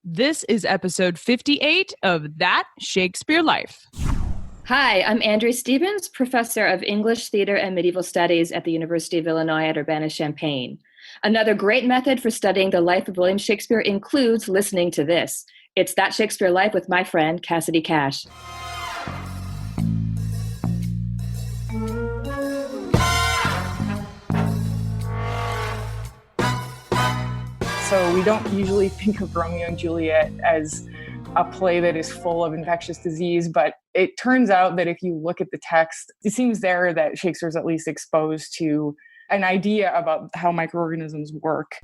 This is episode 58 of That Shakespeare Life. Hi, I'm Andrea Stevens, professor of English, theater, and medieval studies at the University of Illinois at Urbana-Champaign. Another great method for studying the life of William Shakespeare includes listening to this. It's That Shakespeare Life with my friend, Cassidy Cash. So we don't usually think of Romeo and Juliet as a play that is full of infectious disease, but it turns out that if you look at the text, it seems there that Shakespeare's at least exposed to an idea about how microorganisms work.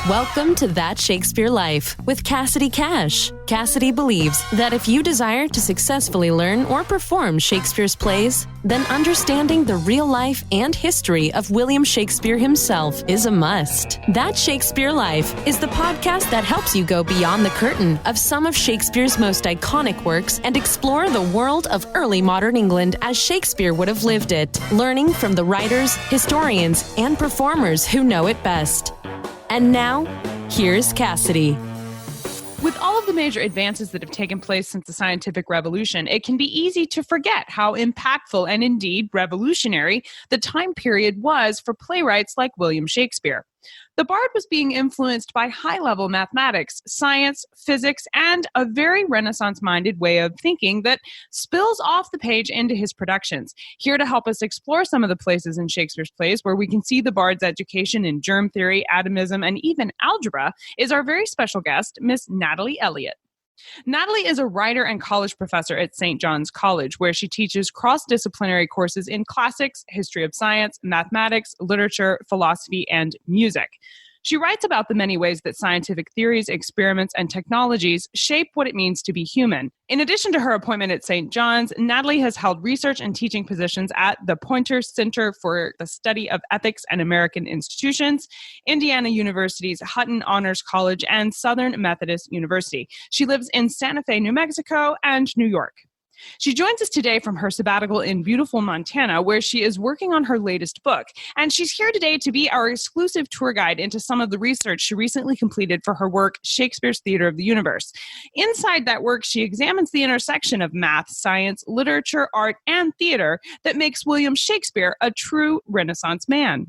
Welcome to That Shakespeare Life with Cassidy Cash. Cassidy believes that if you desire to successfully learn or perform Shakespeare's plays, then understanding the real life and history of William Shakespeare himself is a must. That Shakespeare Life is the podcast that helps you go beyond the curtain of some of Shakespeare's most iconic works and explore the world of early modern England as Shakespeare would have lived it, learning from the writers, historians, and performers who know it best. And now, here's Cassidy. With all of the major advances that have taken place since the scientific revolution, it can be easy to forget how impactful and indeed revolutionary the time period was for playwrights like William Shakespeare. The Bard was being influenced by high-level mathematics, science, physics, and a very Renaissance-minded way of thinking that spills off the page into his productions. Here to help us explore some of the places in Shakespeare's plays where we can see the Bard's education in germ theory, atomism, and even algebra is our very special guest, Miss Natalie Elliot. Natalie is a writer and college professor at St. John's College, where she teaches cross-disciplinary courses in classics, history of science, mathematics, literature, philosophy, and music. She writes about the many ways that scientific theories, experiments, and technologies shape what it means to be human. In addition to her appointment at St. John's, Natalie has held research and teaching positions at the Poynter Center for the Study of Ethics and American Institutions, Indiana University's Hutton Honors College, and Southern Methodist University. She lives in Santa Fe, New Mexico, and New York. She joins us today from her sabbatical in beautiful Montana, where she is working on her latest book. And she's here today to be our exclusive tour guide into some of the research she recently completed for her work, Shakespeare's Theater of the Universe. Inside that work, she examines the intersection of math, science, literature, art, and theater that makes William Shakespeare a true Renaissance man.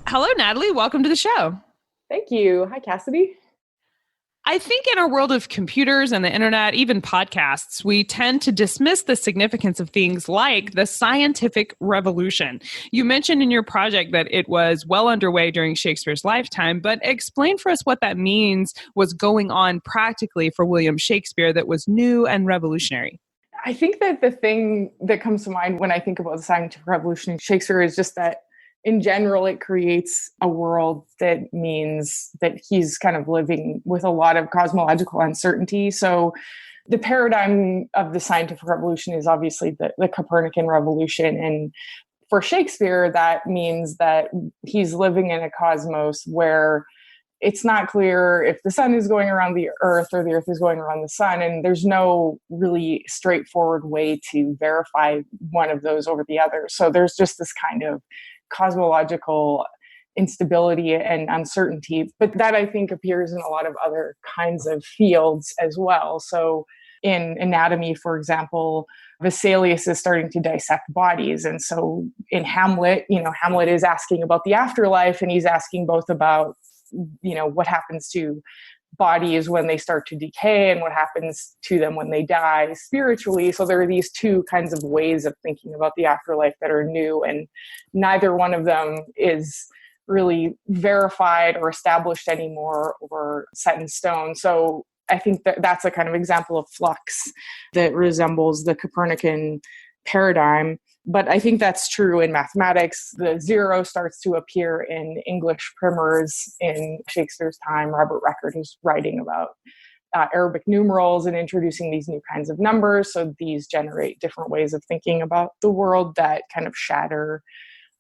Hello, Natalie. Welcome to the show. Thank you. Hi, Cassidy. I think in our world of computers and the internet, even podcasts, we tend to dismiss the significance of things like the scientific revolution. You mentioned in your project that it was well underway during Shakespeare's lifetime, but explain for us what that means was going on practically for William Shakespeare that was new and revolutionary. I think that the thing that comes to mind when I think about the scientific revolution in Shakespeare is just that in general, it creates a world that means that he's kind of living with a lot of cosmological uncertainty. So the paradigm of the scientific revolution is obviously the Copernican revolution. And for Shakespeare, that means that he's living in a cosmos where it's not clear if the sun is going around the earth or the earth is going around the sun. And there's no really straightforward way to verify one of those over the other. So there's just this kind of cosmological instability and uncertainty. But that, I think, appears in a lot of other kinds of fields as well. So in anatomy, for example, Vesalius is starting to dissect bodies. And so in Hamlet, Hamlet is asking about the afterlife, and he's asking both about, what happens to bodies when they start to decay and what happens to them when they die spiritually. So there are these two kinds of ways of thinking about the afterlife that are new, and neither one of them is really verified or established anymore or set in stone. So I think that that's a kind of example of flux that resembles the Copernican paradigm. But I think that's true in mathematics. The zero starts to appear in English primers in Shakespeare's time. Robert Record is writing about Arabic numerals and introducing these new kinds of numbers. So these generate different ways of thinking about the world that kind of shatter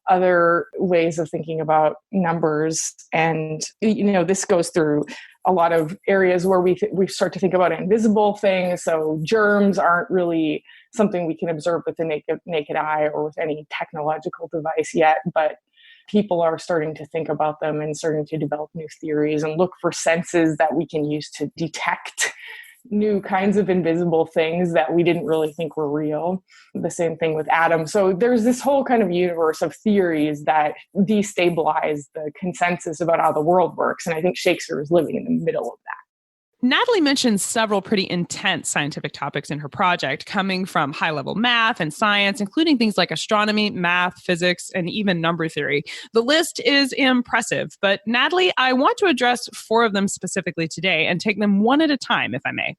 other ways of thinking about numbers. And, this goes through a lot of areas where we start to think about invisible things. So germs aren't really something we can observe with the naked eye or with any technological device yet, but people are starting to think about them and starting to develop new theories and look for senses that we can use to detect new kinds of invisible things that we didn't really think were real. The same thing with atoms. So there's this whole kind of universe of theories that destabilize the consensus about how the world works. And I think Shakespeare is living in the middle of that. Natalie mentioned several pretty intense scientific topics in her project, coming from high-level math and science, including things like astronomy, math, physics, and even number theory. The list is impressive, but Natalie, I want to address 4 of them specifically today and take them one at a time, if I may.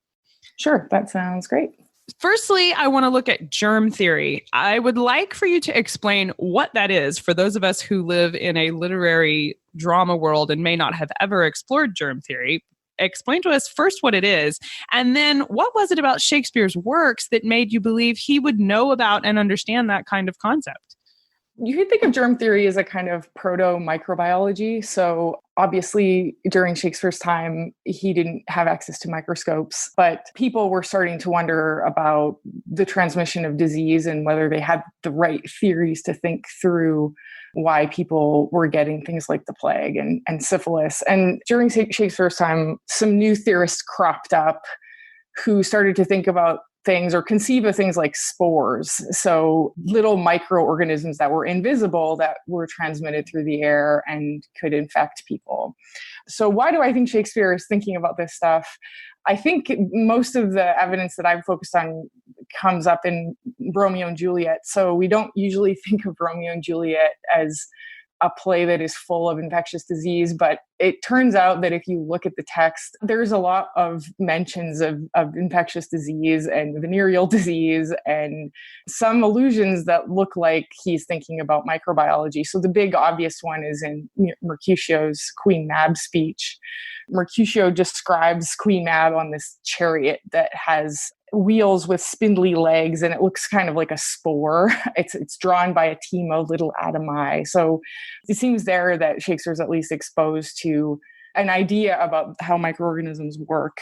Sure, that sounds great. Firstly, I want to look at germ theory. I would like for you to explain what that is for those of us who live in a literary drama world and may not have ever explored germ theory. Explain to us first what it is, and then what was it about Shakespeare's works that made you believe he would know about and understand that kind of concept? You could think of germ theory as a kind of proto-microbiology. So obviously, during Shakespeare's time, he didn't have access to microscopes, but people were starting to wonder about the transmission of disease and whether they had the right theories to think through why people were getting things like the plague and syphilis. And during Shakespeare's time, some new theorists cropped up who started to think about things or conceive of things like spores. So little microorganisms that were invisible that were transmitted through the air and could infect people. So why do I think Shakespeare is thinking about this stuff? I think most of the evidence that I've focused on comes up in Romeo and Juliet. So we don't usually think of Romeo and Juliet as a play that is full of infectious disease, but it turns out that if you look at the text, there's a lot of mentions of infectious disease and venereal disease and some allusions that look like he's thinking about microbiology. So the big obvious one is in Mercutio's Queen Mab speech. Mercutio describes Queen Mab on this chariot that has wheels with spindly legs, and it looks kind of like a spore. It's drawn by a team of little atomi. So it seems there that Shakespeare's at least exposed to an idea about how microorganisms work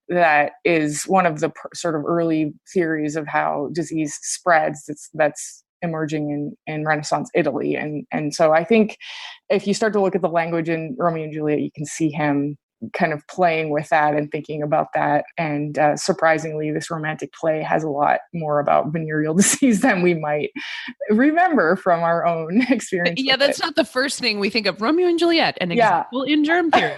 that is one of the sort of early theories of how disease spreads that's emerging in Renaissance Italy. And so I think if you start to look at the language in Romeo and Juliet, you can see him kind of playing with that and thinking about that. And surprisingly, this romantic play has a lot more about venereal disease than we might remember from our own experience. Yeah, that's not the first thing we think of. Romeo and Juliet, an example in germ theory.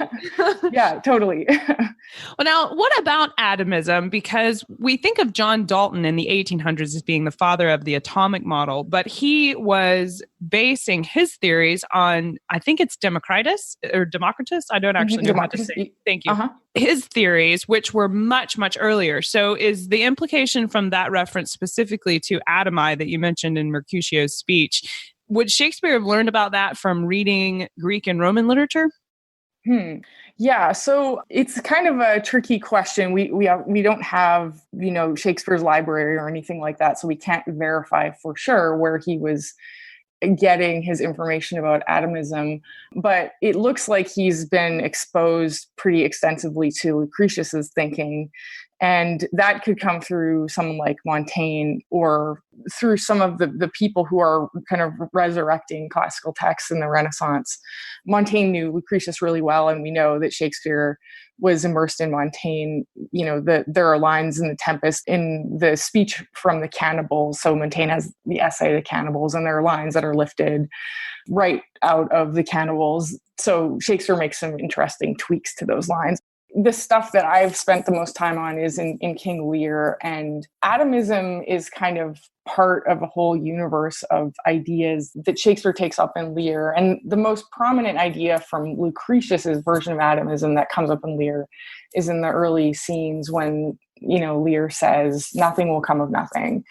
Yeah, totally. Well, now, what about atomism? Because we think of John Dalton in the 1800s as being the father of the atomic model, but he was basing his theories on, I think it's Democritus. I don't actually know how to say. Thank you. His theories, which were much, much earlier. So is the implication from that reference specifically to atomi that you mentioned in Mercutio's speech, would Shakespeare have learned about that from reading Greek and Roman literature? Yeah, so it's kind of a tricky question. We don't have, Shakespeare's library or anything like that, so we can't verify for sure where he was getting his information about atomism, but it looks like he's been exposed pretty extensively to Lucretius's thinking, and that could come through someone like Montaigne or through some of the people who are kind of resurrecting classical texts in the Renaissance. Montaigne knew Lucretius really well, and we know that Shakespeare was immersed in Montaigne. There are lines in The Tempest in the speech from the cannibals. So Montaigne has the essay, The Cannibals, and there are lines that are lifted right out of the cannibals. So Shakespeare makes some interesting tweaks to those lines. The stuff that I've spent the most time on is in King Lear, and atomism is kind of part of a whole universe of ideas that Shakespeare takes up in Lear. And the most prominent idea from Lucretius's version of atomism that comes up in Lear is in the early scenes when, Lear says, "Nothing will come of nothing."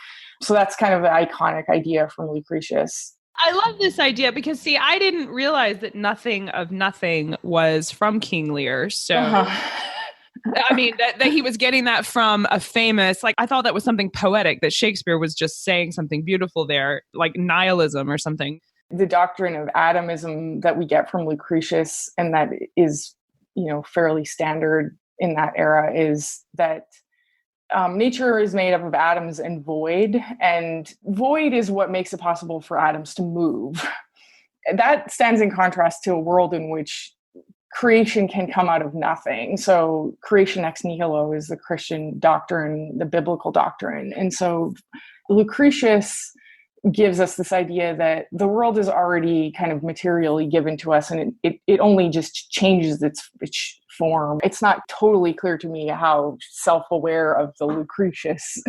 So that's kind of the iconic idea from Lucretius. I love this idea because, see, I didn't realize that nothing of nothing was from King Lear. So, I mean, that he was getting that from a famous, I thought that was something poetic, that Shakespeare was just saying something beautiful there, like nihilism or something. The doctrine of atomism that we get from Lucretius, and that is, fairly standard in that era, is that nature is made up of atoms and void is what makes it possible for atoms to move. that stands in contrast to a world in which creation can come out of nothing. So creation ex nihilo is the Christian doctrine, the biblical doctrine. And so Lucretius gives us this idea that the world is already kind of materially given to us, and it only just changes its form. It's not totally clear to me how self-aware of the Lucretius,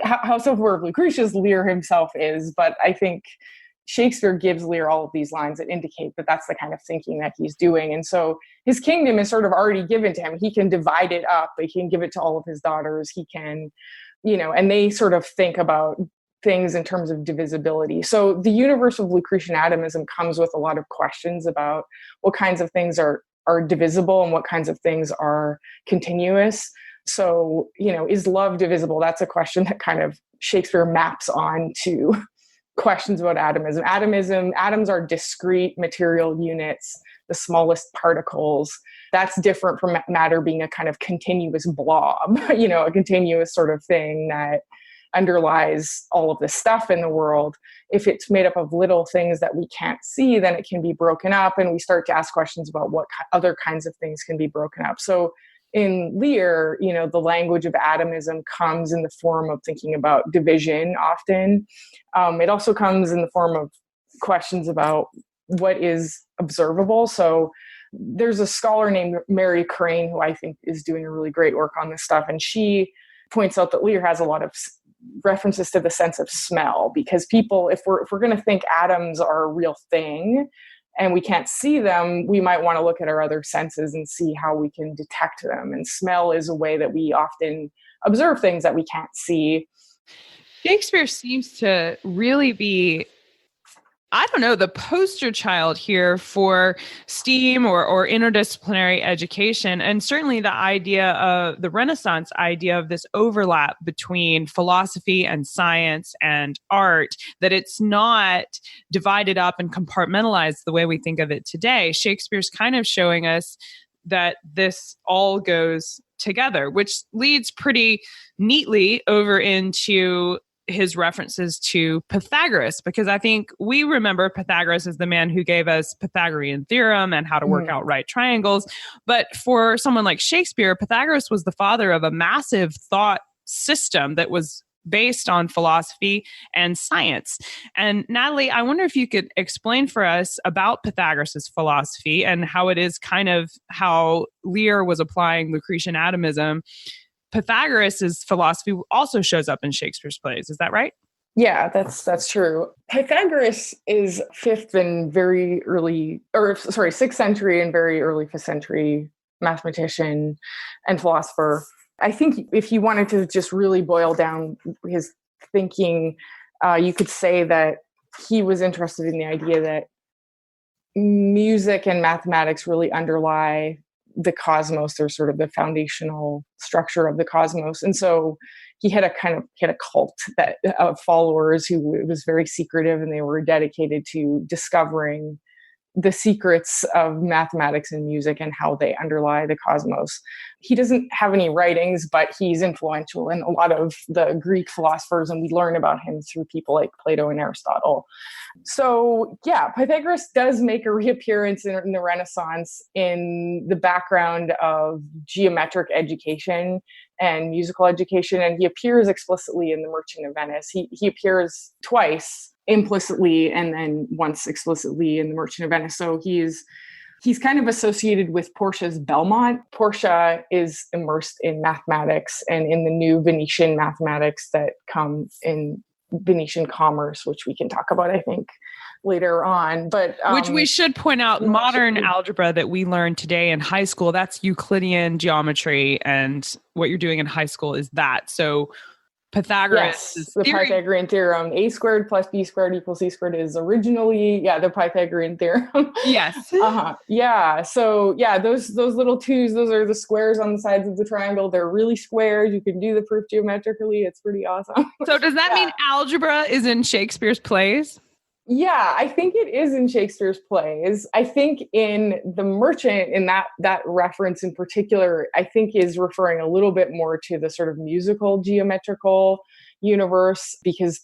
how self-aware of Lucretius Lear himself is, but I think Shakespeare gives Lear all of these lines that indicate that that's the kind of thinking that he's doing. And so his kingdom is sort of already given to him. He can divide it up. He can give it to all of his daughters. He can, and they sort of think about things in terms of divisibility. So the universe of Lucretian atomism comes with a lot of questions about what kinds of things are divisible and what kinds of things are continuous. So, is love divisible? That's a question that kind of Shakespeare maps on to questions about atomism. Atoms are discrete material units, the smallest particles. That's different from matter being a kind of continuous blob, a continuous sort of thing that underlies all of the stuff in the world. If it's made up of little things that we can't see, then it can be broken up, and we start to ask questions about what other kinds of things can be broken up. So in Lear, the language of atomism comes in the form of thinking about division often. It also comes in the form of questions about what is observable. So there's a scholar named Mary Crane who I think is doing a really great work on this stuff, and she points out that Lear has a lot of references to the sense of smell, because people, if we're going to think atoms are a real thing and we can't see them, we might want to look at our other senses and see how we can detect them. And smell is a way that we often observe things that we can't see. Shakespeare seems to really be, the poster child here for STEAM or interdisciplinary education. And certainly the idea of the Renaissance idea of this overlap between philosophy and science and art, that it's not divided up and compartmentalized the way we think of it today. Shakespeare's kind of showing us that this all goes together, which leads pretty neatly over into his references to Pythagoras, because I think we remember Pythagoras as the man who gave us Pythagorean theorem and how to work out right triangles. But for someone like Shakespeare, Pythagoras was the father of a massive thought system that was based on philosophy and science. And Natalie, I wonder if you could explain for us about Pythagoras' philosophy and how it is kind of how Lear was applying Lucretian atomism. Pythagoras' philosophy also shows up in Shakespeare's plays. Is that right? Yeah, that's true. Pythagoras is 6th century and very early 5th century mathematician and philosopher. I think if you wanted to just really boil down his thinking, you could say that he was interested in the idea that music and mathematics really underlie the cosmos. They're sort of the foundational structure of the cosmos. And so he had a cult of followers who was very secretive, and they were dedicated to discovering the secrets of mathematics and music and how they underlie the cosmos. He doesn't have any writings, but he's influential in a lot of the Greek philosophers, and we learn about him through people like Plato and Aristotle. So yeah, Pythagoras does make a reappearance in the Renaissance in the background of geometric education and musical education, and he appears explicitly in The Merchant of Venice. He appears twice implicitly and then once explicitly in The Merchant of Venice. So he's kind of associated with Portia's Belmont. Portia is immersed in mathematics and in the new Venetian mathematics that come in Venetian commerce, which we can talk about, I think, later on. But which we should point out, modern algebra that we learn today in high school, that's Euclidean geometry, and what you're doing in high school is that. So Pythagoras' yes, the Pythagorean theorem, a squared plus b squared equals c squared, is originally, the Pythagorean theorem. Yes. Yeah. So those little twos, those are the squares on the sides of the triangle. They're really squares. You can do the proof geometrically. It's pretty awesome. So does that mean algebra is in Shakespeare's plays? Yeah, I think it is in Shakespeare's plays. I think in The Merchant, in that reference in particular, I think is referring a little bit more to the sort of musical geometrical universe, because,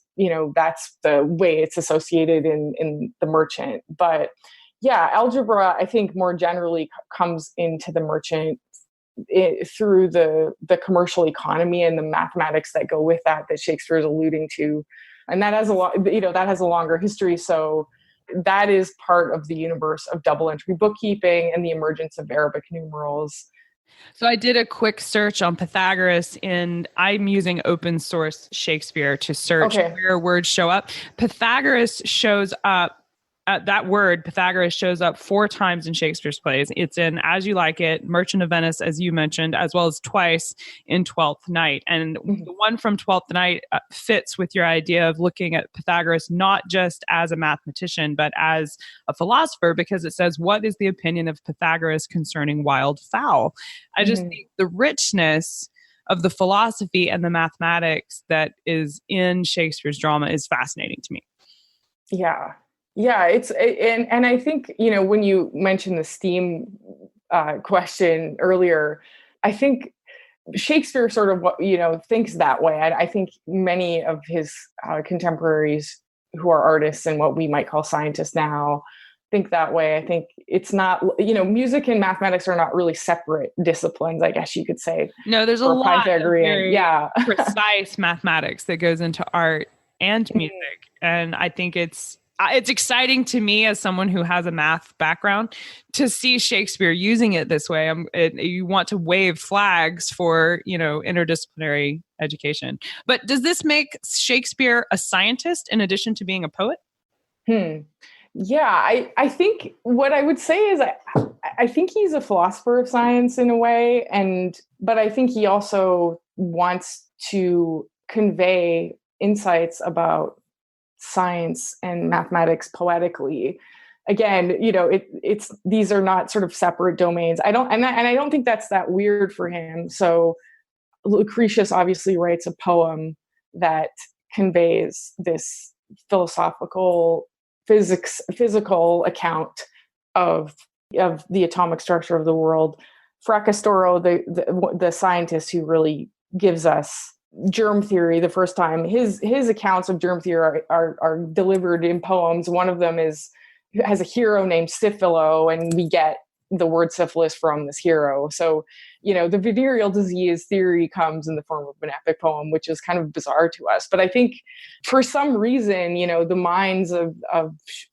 that's the way it's associated in The Merchant. But yeah, algebra, I think more generally comes into The Merchant through the commercial economy and the mathematics that go with that Shakespeare is alluding to. And that has that has a longer history. So that is part of the universe of double entry bookkeeping and the emergence of Arabic numerals. So I did a quick search on Pythagoras, and I'm using open source Shakespeare to search where words show up. Pythagoras shows up. That word, Pythagoras, shows up 4 times in Shakespeare's plays. It's in As You Like It, Merchant of Venice, as you mentioned, as well as twice in Twelfth Night. And the one from Twelfth Night fits with your idea of looking at Pythagoras not just as a mathematician, but as a philosopher, because it says, what is the opinion of Pythagoras concerning wild fowl? I just think the richness of the philosophy and the mathematics that is in Shakespeare's drama is fascinating to me. Yeah. Yeah, and I think, when you mentioned the STEAM question earlier, I think Shakespeare sort of, thinks that way. I think many of his contemporaries who are artists and what we might call scientists now think that way. I think it's not, music and mathematics are not really separate disciplines, I guess you could say. No, there's a lot of very precise mathematics that goes into art and music. And I think it's exciting to me as someone who has a math background to see Shakespeare using it this way. You want to wave flags for, interdisciplinary education. But does this make Shakespeare a scientist in addition to being a poet? Yeah, I think what I would say is I think he's a philosopher of science in a way, but I think he also wants to convey insights about science and mathematics poetically. Again, it's these are not sort of separate domains. I don't think that's that weird for him. So Lucretius obviously writes a poem that conveys this philosophical physical account of the atomic structure of the world. Fracastoro, the scientist who really gives us germ theory the first time, his accounts of germ theory are delivered in poems. One of them has a hero named Syphilo, and we get the word syphilis from this hero. So, the venereal disease theory comes in the form of an epic poem, which is kind of bizarre to us. But I think for some reason, the minds of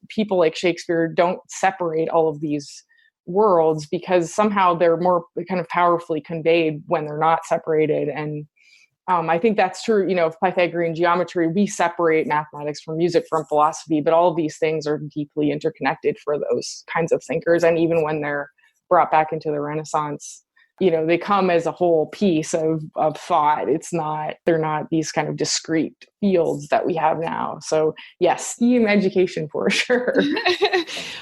people like Shakespeare don't separate all of these worlds, because somehow they're more kind of powerfully conveyed when they're not separated. And I think that's true, of Pythagorean geometry. We separate mathematics from music, from philosophy, but all of these things are deeply interconnected for those kinds of thinkers. And even when they're brought back into the Renaissance, they come as a whole piece of thought. They're not these kind of discrete fields that we have now. So yes, STEAM education for sure.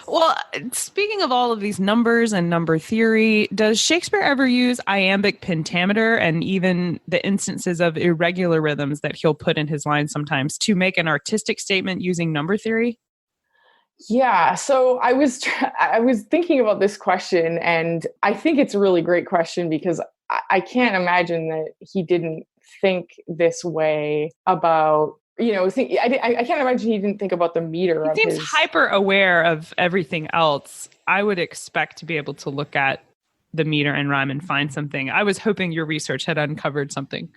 Well, speaking of all of these numbers and number theory, does Shakespeare ever use iambic pentameter and even the instances of irregular rhythms that he'll put in his lines sometimes to make an artistic statement using number theory? Yeah, so I was thinking about this question, and I think it's a really great question, because I can't imagine that he didn't think this way about, I can't imagine he didn't think about the meter. He seems hyper aware of everything else. I would expect to be able to look at the meter and rhyme and find something. I was hoping your research had uncovered something.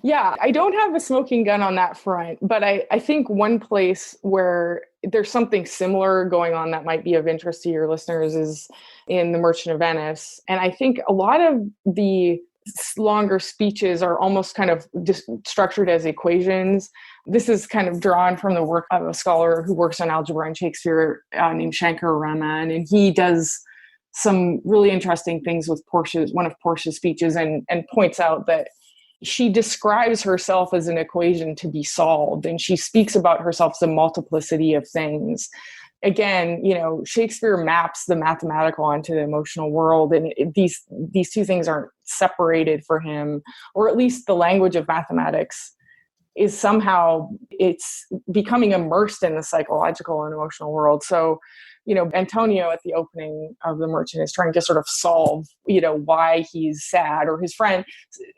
Yeah, I don't have a smoking gun on that front, but I think one place where there's something similar going on that might be of interest to your listeners is in The Merchant of Venice. And I think a lot of the longer speeches are almost kind of structured as equations. This is kind of drawn from the work of a scholar who works on algebra and Shakespeare named Shankar Raman, and he does some really interesting things with one of Portia's speeches, and points out that she describes herself as an equation to be solved, and she speaks about herself as a multiplicity of things. Again, Shakespeare maps the mathematical onto the emotional world, and these two things aren't separated for him, or at least the language of mathematics is somehow it's becoming immersed in the psychological and emotional world. So, Antonio at the opening of The Merchant is trying to sort of solve, why he's sad, or his friend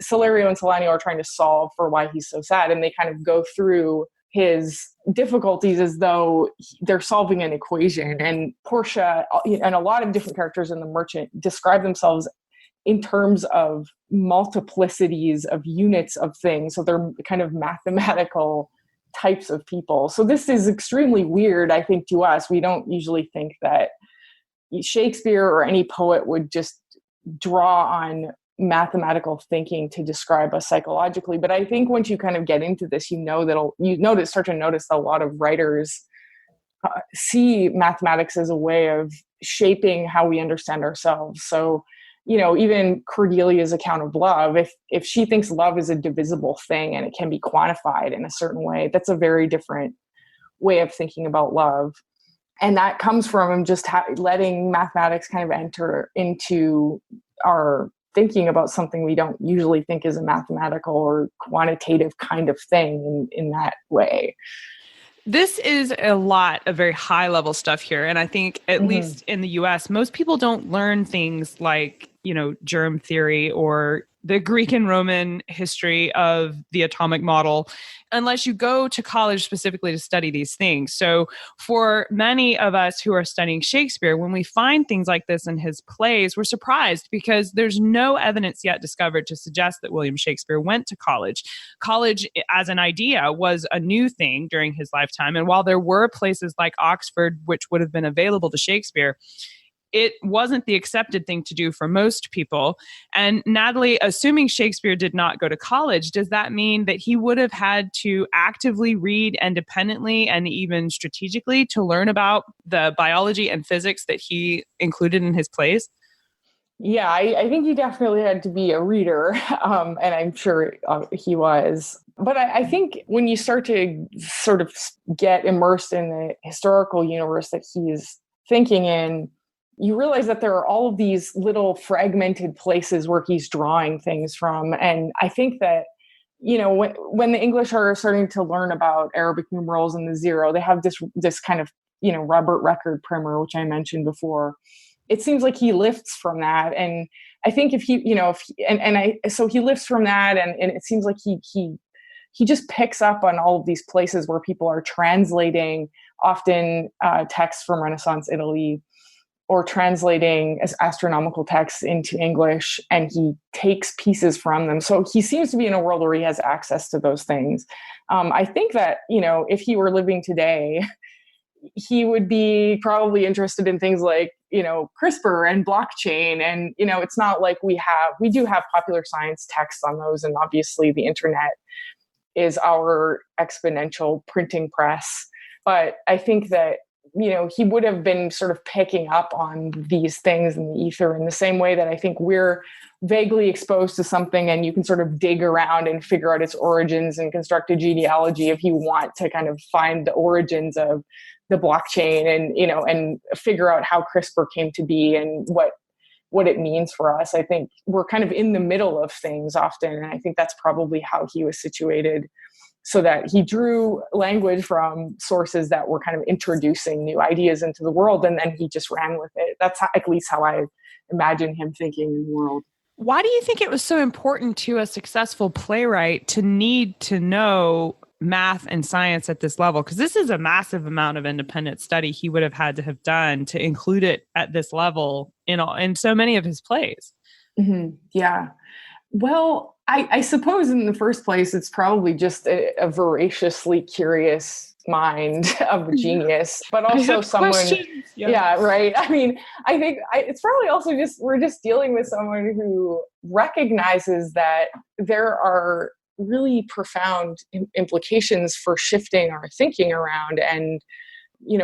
Salerio and Salanio are trying to solve for why he's so sad. And they kind of go through his difficulties as though they're solving an equation. And Portia and a lot of different characters in The Merchant describe themselves in terms of multiplicities of units of things. So they're kind of mathematical types of people. So this is extremely weird, I think, to us. We don't usually think that Shakespeare or any poet would just draw on mathematical thinking to describe us psychologically. But I think once you kind of get into this, start to notice a lot of writers see mathematics as a way of shaping how we understand ourselves. So, even Cordelia's account of love, if she thinks love is a divisible thing and it can be quantified in a certain way, that's a very different way of thinking about love. And that comes from just letting mathematics kind of enter into our thinking about something we don't usually think is a mathematical or quantitative kind of thing in that way. This is a lot of very high level stuff here. And I think at least in the US, most people don't learn things like, germ theory or the Greek and Roman history of the atomic model, unless you go to college specifically to study these things. So for many of us who are studying Shakespeare, when we find things like this in his plays, we're surprised because there's no evidence yet discovered to suggest that William Shakespeare went to college. College as an idea was a new thing during his lifetime. And while there were places like Oxford, which would have been available to Shakespeare, it wasn't the accepted thing to do for most people. And Natalie, assuming Shakespeare did not go to college, does that mean that he would have had to actively read independently and even strategically to learn about the biology and physics that he included in his plays? Yeah, I think he definitely had to be a reader, and I'm sure he was. But I think when you start to sort of get immersed in the historical universe that he's thinking in, you realize that there are all of these little fragmented places where he's drawing things from. And I think that, when the English are starting to learn about Arabic numerals and the zero, they have this kind of, Robert Record primer, which I mentioned before. It seems like he lifts from that. And I think so he lifts from that. And it seems like he just picks up on all of these places where people are translating often texts from Renaissance Italy, or translating as astronomical texts into English, and he takes pieces from them. So he seems to be in a world where he has access to those things. I think that, if he were living today, he would be probably interested in things like, CRISPR and blockchain. And, it's not like we do have popular science texts on those. And obviously the internet is our exponential printing press. But I think that, he would have been sort of picking up on these things in the ether in the same way that I think we're vaguely exposed to something and you can sort of dig around and figure out its origins and construct a genealogy if you want to kind of find the origins of the blockchain and, and figure out how CRISPR came to be and what it means for us. I think we're kind of in the middle of things often. And I think that's probably how he was situated, so that he drew language from sources that were kind of introducing new ideas into the world, and then he just ran with it. That's at least how I imagine him thinking in the world. Why do you think it was so important to a successful playwright to need to know math and science at this level? Because this is a massive amount of independent study he would have had to have done to include it at this level in so many of his plays. Mm-hmm. Yeah. Well, I suppose in the first place, it's probably just a voraciously curious mind of a genius, but also someone, yeah, right. I mean, I think it's probably also we're just dealing with someone who recognizes that there are really profound implications for shifting our thinking around and,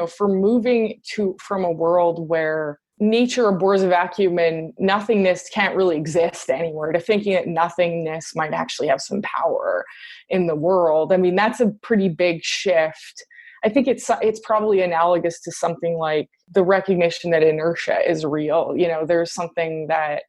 for moving from a world where nature abhors a vacuum and nothingness can't really exist anywhere, to thinking that nothingness might actually have some power in the world. I mean, that's a pretty big shift. I think it's probably analogous to something like the recognition that inertia is real. There's something that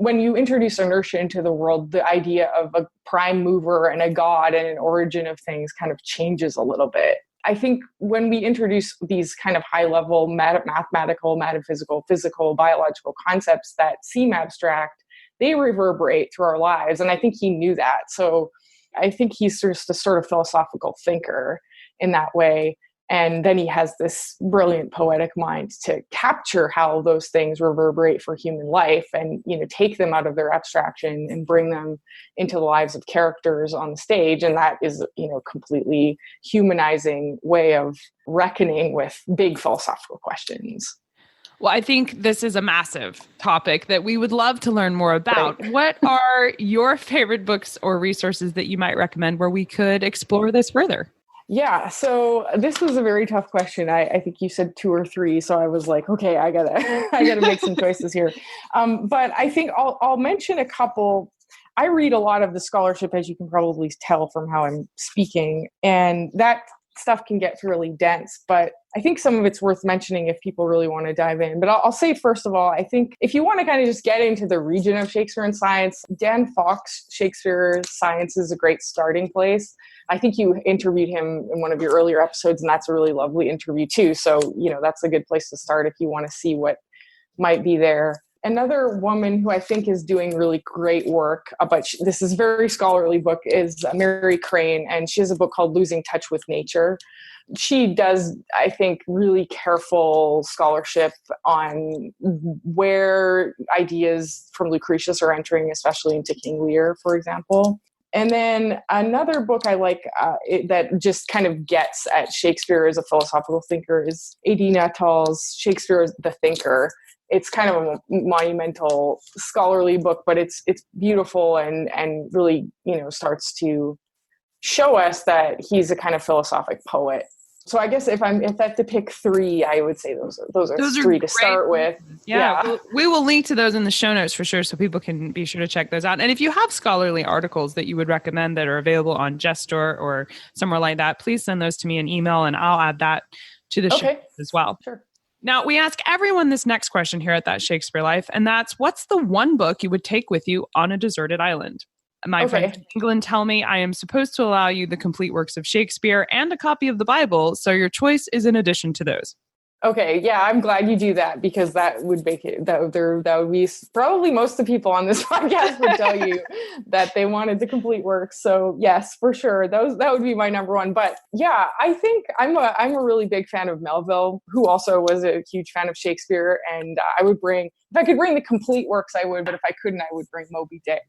when you introduce inertia into the world, the idea of a prime mover and a god and an origin of things kind of changes a little bit. I think when we introduce these kind of high-level mathematical, metaphysical, physical, biological concepts that seem abstract, they reverberate through our lives. And I think he knew that. So I think he's just a sort of philosophical thinker in that way. And then he has this brilliant poetic mind to capture how those things reverberate for human life and, take them out of their abstraction and bring them into the lives of characters on the stage. And that is, completely humanizing way of reckoning with big philosophical questions. Well, I think this is a massive topic that we would love to learn more about. Right. What are your favorite books or resources that you might recommend where we could explore this further? Yeah, so this was a very tough question. I think you said 2 or 3, so I was like, okay, I gotta make some choices here. But I think I'll mention a couple. I read a lot of the scholarship, as you can probably tell from how I'm speaking, and that stuff can get really dense, but I think some of it's worth mentioning if people really want to dive in. But I'll say, first of all, I think if you want to kind of just get into the region of Shakespeare and science, Dan Fox, Shakespeare Science is a great starting place. I think you interviewed him in one of your earlier episodes, and that's a really lovely interview too. So, that's a good place to start if you want to see what might be there. Another woman who I think is doing really great work, but this is a very scholarly book, is Mary Crane, and she has a book called Losing Touch with Nature. She does, I think, really careful scholarship on where ideas from Lucretius are entering, especially into King Lear, for example. And then another book I like that just kind of gets at Shakespeare as a philosophical thinker is A.D. Nuttall's Shakespeare as the Thinker. It's kind of a monumental scholarly book, but it's beautiful and really, starts to show us that he's a kind of philosophic poet. So I guess if I have to pick 3, I would say those are 3 to start with. Yeah. We will link to those in the show notes for sure, so people can be sure to check those out. And if you have scholarly articles that you would recommend that are available on JSTOR or somewhere like that, please send those to me in email and I'll add that to the show as well. Sure. Now, we ask everyone this next question here at That Shakespeare Life, and that's, what's the one book you would take with you on a deserted island? My friends in England tell me I am supposed to allow you the complete works of Shakespeare and a copy of the Bible, so your choice is in addition to those. Okay, yeah, I'm glad you do that, because that would make it, that would be probably most of the people on this podcast would tell you that they wanted the complete work. So yes, for sure, that would be my number one. But yeah, I think I'm a really big fan of Melville, who also was a huge fan of Shakespeare. And I would if I could bring the complete works, I would. But if I couldn't, I would bring Moby Dick.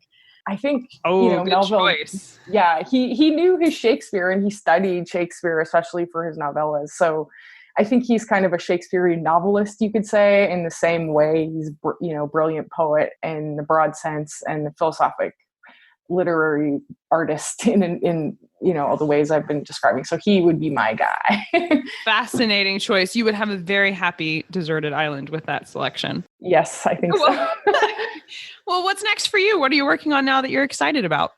I think, good Melville, choice. Yeah, he knew his Shakespeare and he studied Shakespeare, especially for his novellas. So I think he's kind of a Shakespearean novelist, you could say, in the same way he's, brilliant poet in the broad sense and the philosophic literary artist in all the ways I've been describing. So he would be my guy. Fascinating choice. You would have a very happy deserted island with that selection. Yes, I think so. Well, what's next for you? What are you working on now that you're excited about?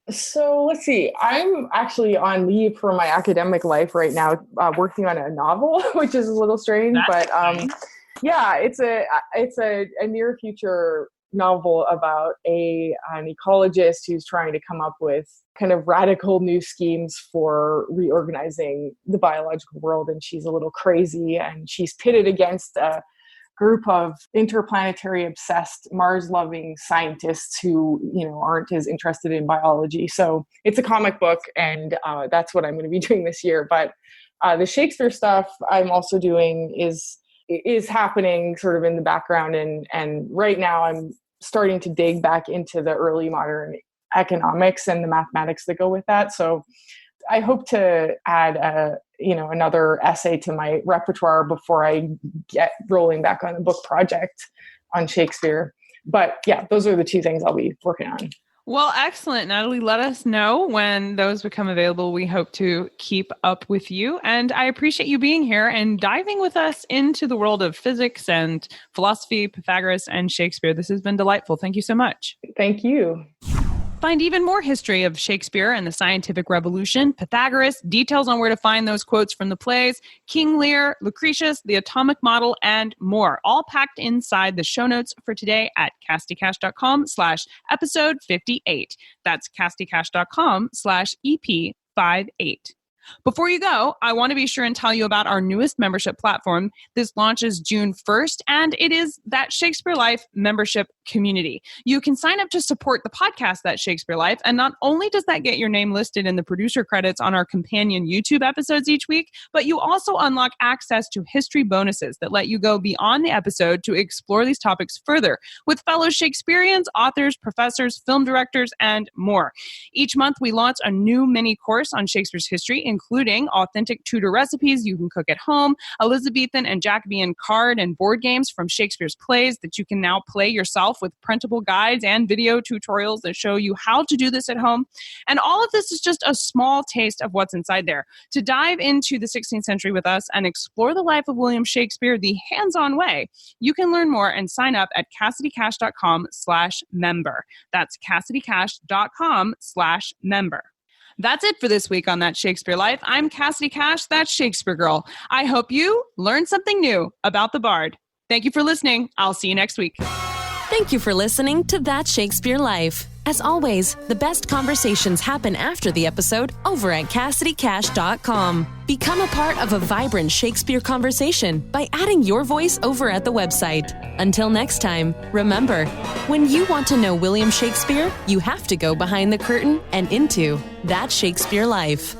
So let's see. I'm actually on leave from my academic life right now, working on a novel, which is a little strange, but yeah, it's a near future novel about an ecologist who's trying to come up with kind of radical new schemes for reorganizing the biological world, and she's a little crazy, and she's pitted against a group of interplanetary obsessed Mars-loving scientists who, aren't as interested in biology. So it's a comic book, and that's what I'm going to be doing this year. But the Shakespeare stuff I'm also doing is happening sort of in the background, and right now I'm starting to dig back into the early modern economics and the mathematics that go with that. So I hope to add another essay to my repertoire before I get rolling back on a book project on Shakespeare. But yeah, those are the 2 things I'll be working on. Well, excellent, Natalie. Let us know when those become available. We hope to keep up with you. And I appreciate you being here and diving with us into the world of physics and philosophy, Pythagoras and Shakespeare. This has been delightful. Thank you so much. Thank you. Find even more history of Shakespeare and the scientific revolution, Pythagoras, details on where to find those quotes from the plays, King Lear, Lucretius, the atomic model, and more, all packed inside the show notes for today at cassidycash.com/episode 58. That's cassidycash.com/EP58. Before you go, I want to be sure and tell you about our newest membership platform. This launches June 1st, and it is That Shakespeare Life membership community. You can sign up to support the podcast, That Shakespeare Life, and not only does that get your name listed in the producer credits on our companion YouTube episodes each week, but you also unlock access to history bonuses that let you go beyond the episode to explore these topics further with fellow Shakespeareans, authors, professors, film directors, and more. Each month, we launch a new mini course on Shakespeare's history, including authentic Tudor recipes you can cook at home, Elizabethan and Jacobean card and board games from Shakespeare's plays that you can now play yourself with printable guides and video tutorials that show you how to do this at home. And all of this is just a small taste of what's inside there. To dive into the 16th century with us and explore the life of William Shakespeare the hands-on way, you can learn more and sign up at cassidycash.com/member. That's cassidycash.com/member. That's it for this week on That Shakespeare Life. I'm Cassidy Cash, that Shakespeare girl. I hope you learned something new about the Bard. Thank you for listening. I'll see you next week. Thank you for listening to That Shakespeare Life. As always, the best conversations happen after the episode over at CassidyCash.com. Become a part of a vibrant Shakespeare conversation by adding your voice over at the website. Until next time, remember, when you want to know William Shakespeare, you have to go behind the curtain and into That Shakespeare Life.